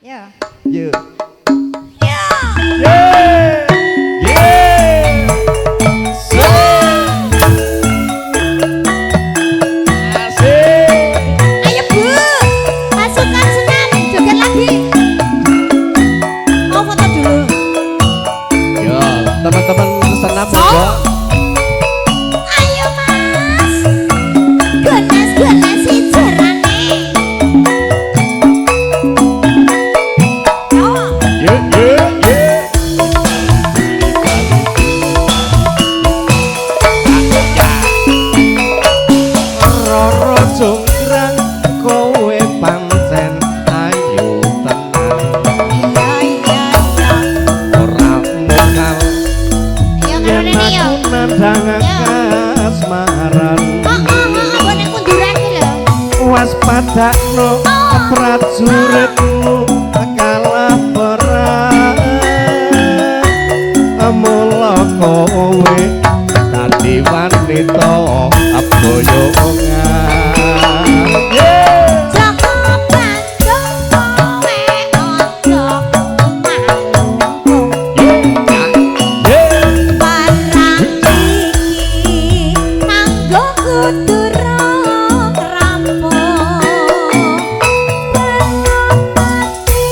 Ya. Yo. Ya. Yeah. Yeah. Asik. Ayo Bu, pasukan senam joget lagi. Mau foto dulu. Yo, teman-teman senam juga. Ayo Mas, gones si jerane. Yeah, yeah, yeah. Roro jonggrang kowe pancen ayu tenang. Iya iya iya. Ora mokal Ayo yen karone yo. aku nandhang kasmaran. Bonek kunduran iki lho. Waspadakno prajuritmu kalah perang. Mula kowe dadi wanita aboyongan. Joko Bandung kowe ojo malungkung. Barang iki kanggo kudura rampung. Benopati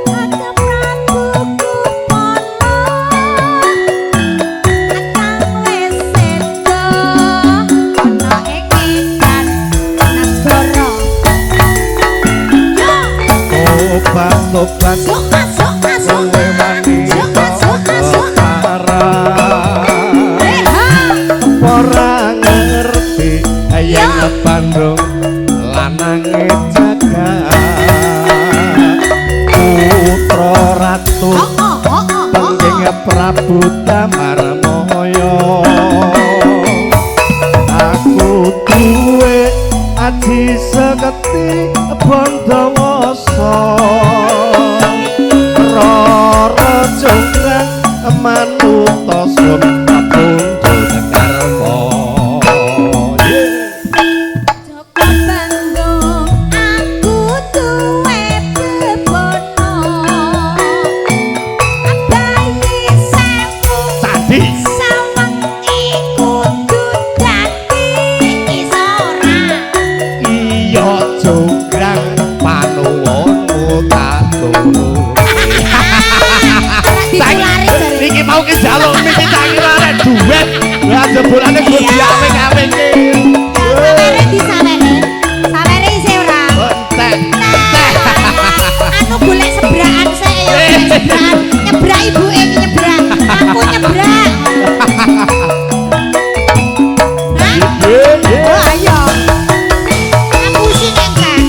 ada Prabu Kupono. Akang wis sedo ana ing Medan Nagara. Yo, Obat-obat suka suka kowe suka wanita suka suka. parah. Reha. Ora ngerti yen Bandung lanange jagat. Putra ratu pengging Prabu Damarmaya. Aku duwe aji seketi Bandawasa. Roro jonggrang manuta sun pundhut karma. Joko Bandung aku duwe bebono. Abahi sewu Tadi sawengi kudu dadi isora. iya jonggrang panuwunmu tak turu. Ditulari jare. Iki mau ki jaluk miki tak kira arek duet. Lah jebulane gue diaweng-aweng ki. Sawere di sawere. Sawere isih ora. Entek. Anu golek sebrakan sik ya golek sebrakan. Nyebrak ibuke iki nyebrak. Aku nyebrak. Hah? Oh ayo. Aku sing engkang.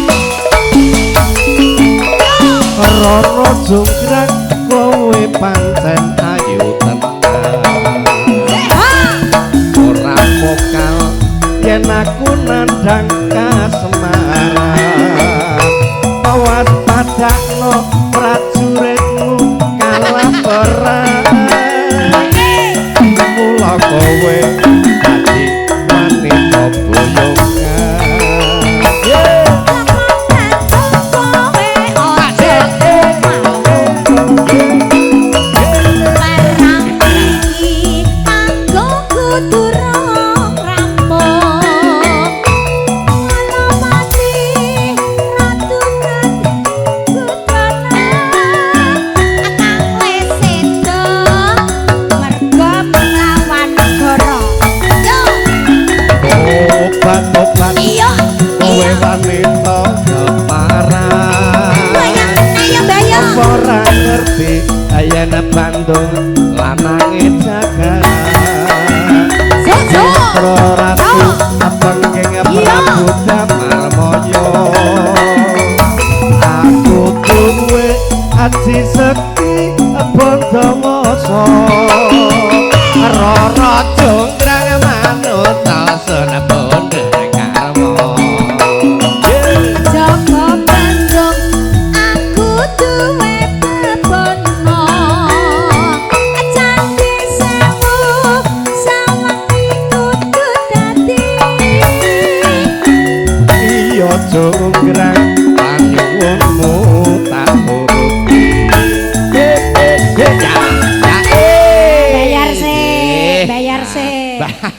Roro jonggrang kowe pancen ayu tenang. Ora mokal yen aku nandhang kasemaran. Awas padakno prajuritmu kalah perang. Mula kowe dadi wanita boyongan. Obat-obat Iya, kowe iya. wanita keparang. Ayo bayang. Ora ngerti yen Bandung lanange jagat. Jojo. Putra ratu pengging Prabu Damarmaya. Aku duwe aji sekti Bandawasa. Roro jonggrang manuta sun pundhut karma. Joko Bandung aku duwe bebono. Candi sewu sawengi kudu dadi Iya jonggrang panyuwunmu tak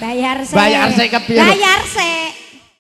Bayar sik. Bayar sik kepiye? Bayar sik.